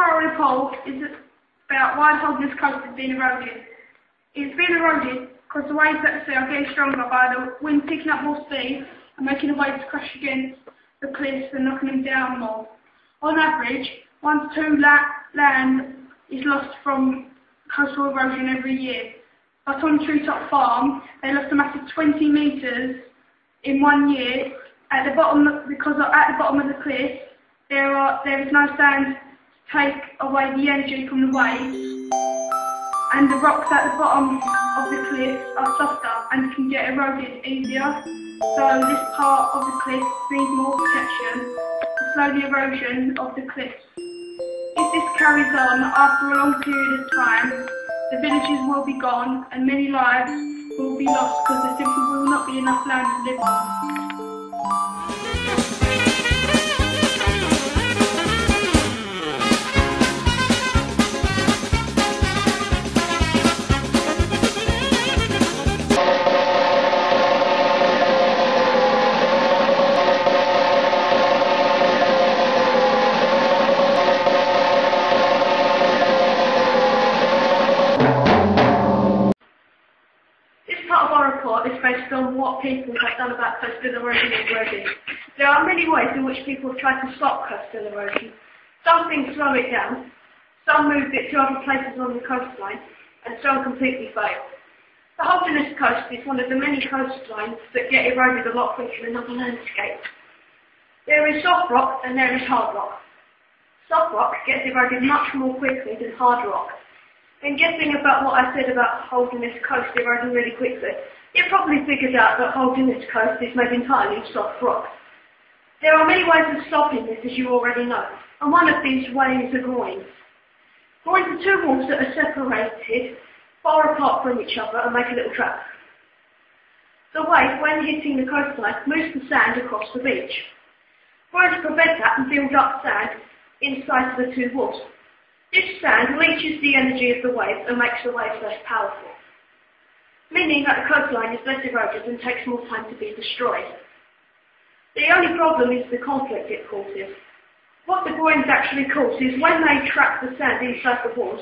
part of the report is about why the Holderness Coast has been eroded. It's been eroded because the waves at the sea are getting stronger by the wind picking up more speed and making the waves crash against the cliffs and knocking them down more. On average, 1 to 2 land is lost from coastal erosion every year. But on Treetop Farm, they lost a massive 20 metres in 1 year at the bottom, because at the bottom of the cliff there is no sand to take away the energy from the waves, and the rocks at the bottom of the cliff are softer and can get eroded easier. So this part of the cliff needs more protection to slow the erosion of the cliffs. If this carries on after a long period of time, the villages will be gone and many lives will be lost because there simply will not be enough land to live on. Is based on what people have done about coastal erosion already. There are many ways in which people have tried to stop coastal erosion. Some things slow it down, some move it to other places on the coastline, and some completely fail. The Holderness Coast is one of the many coastlines that get eroded a lot quicker than other landscapes. There is soft rock and there is hard rock. Soft rock gets eroded much more quickly than hard rock. And guessing about what I said about Holderness Coast eroding really quickly, you probably figured out that Holderness Coast is made entirely of soft rock. There are many ways of stopping this, as you already know, and one of these ways are groins. Groins are two walls that are separated far apart from each other and make a little trap. The wave, when hitting the coastline, moves the sand across the beach. Groins prevent that and build up sand inside the two walls. This sand leaches the energy of the waves and makes the waves less powerful, meaning that the coastline is less eroded and takes more time to be destroyed. The only problem is the conflict it causes. What the groins actually cause is when they trap the sand inside the walls,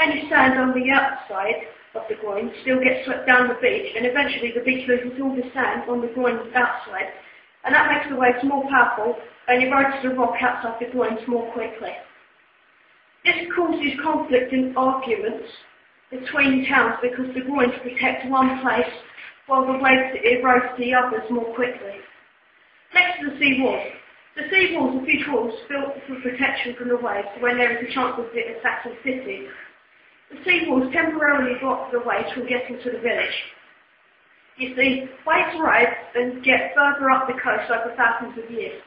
any sand on the outside of the groin still gets swept down the beach, and eventually the beach loses all the sand on the groin's outside, and that makes the waves more powerful and erodes the rock outside the groins more quickly. This causes conflict and arguments between towns because the groins protect one place while the waves erode the others more quickly. Next to the sea walls. The sea walls are huge walls built for protection from the waves when there is a chance of it attacking cities. The sea walls temporarily block the waves from getting to the village. You see, waves rise and get further up the coast over thousands of years.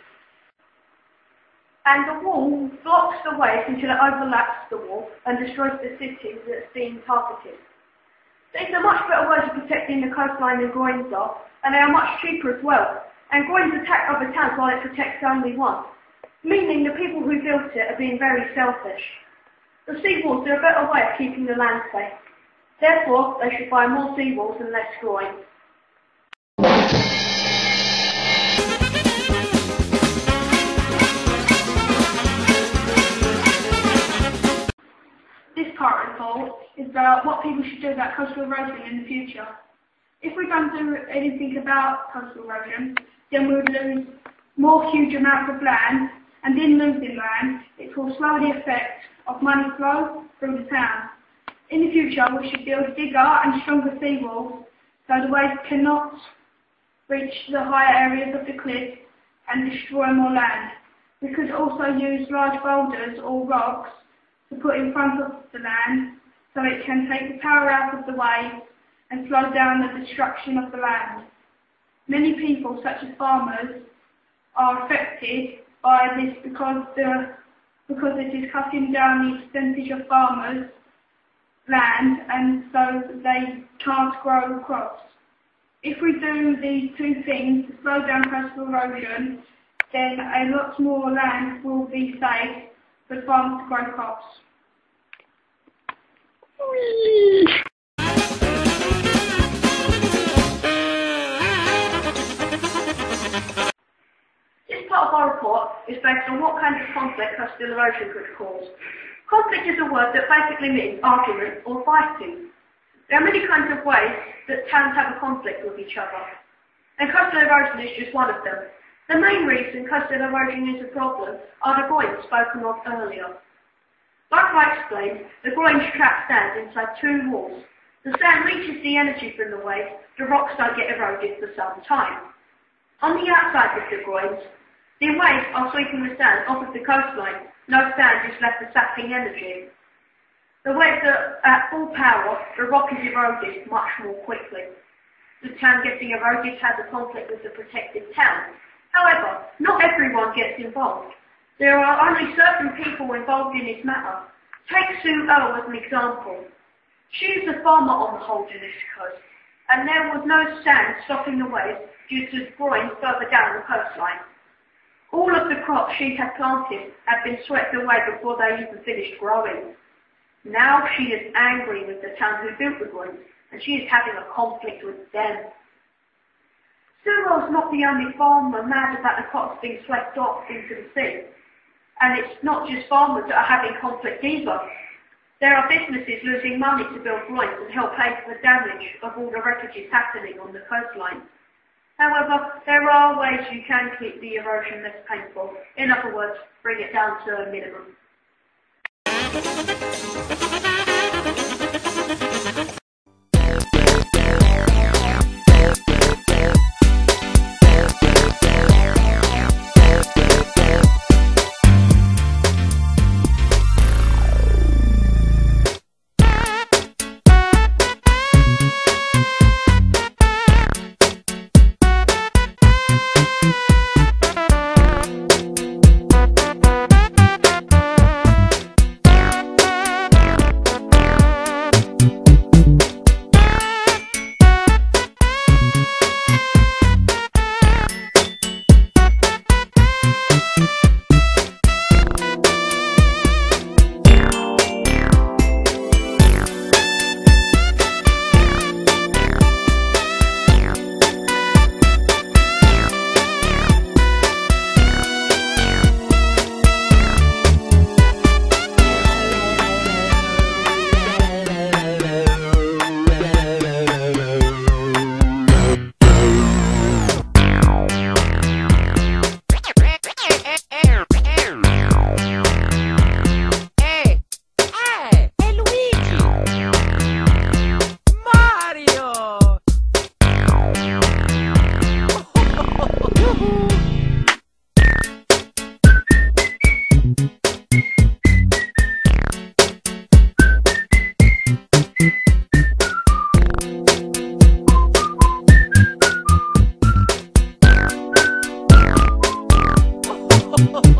And the wall blocks the waves until it overlaps the wall and destroys the city that's being targeted. These are much better ways of protecting the coastline than groins are, and they are much cheaper as well. And groins attack other towns while it protects only one, meaning the people who built it are being very selfish. The seawalls are a better way of keeping the land safe. Therefore, they should buy more seawalls and less groins. This part report is about what people should do about coastal erosion in the future. If we don't do anything about coastal erosion, then we would lose more huge amounts of land, and in losing land, it will slow the effect of money flow through the town. In the future, we should build bigger and stronger seawalls so the waves cannot reach the higher areas of the cliff and destroy more land. We could also use large boulders or rocks to put in front of the land so it can take the power out of the waves and slow down the destruction of the land. Many people, such as farmers, are affected by this because it is cutting down the percentage of farmers' land, and so they can't grow crops. If we do these two things to slow down coastal erosion, then a lot more land will be saved for farmers to grow crops. This part of our report is based on what kind of conflict coastal erosion could cause. Conflict is a word that basically means argument or fighting. There are many kinds of ways that towns have a conflict with each other, and coastal erosion is just one of them. The main reason coastal erosion is a problem are the groins spoken of earlier. Like I explained, the groins trap sand inside two walls. The sand reaches the energy from the waves, the rocks don't get eroded for some time. On the outside of the groins, the waves are sweeping the sand off of the coastline. No sand is left for sapping energy. The waves are at full power, the rock is eroded much more quickly. The town getting eroded has a conflict with the protected town. However, not everyone gets involved. There are only certain people involved in this matter. Take Sue Earle as an example. She is a farmer on the Holderness coast, and there was no sand stopping the waves due to groins further down the coastline. All of the crops she had planted had been swept away before they even finished growing. Now she is angry with the town who built the groins, and she is having a conflict with them. Sue Earle's not the only farmer mad about the crops being swept off into the sea. And it's not just farmers that are having conflict either. There are businesses losing money to build groins and help pay for the damage of all the wreckages happening on the coastline. However, there are ways you can keep the erosion less painful. In other words, bring it down to a minimum. Oh,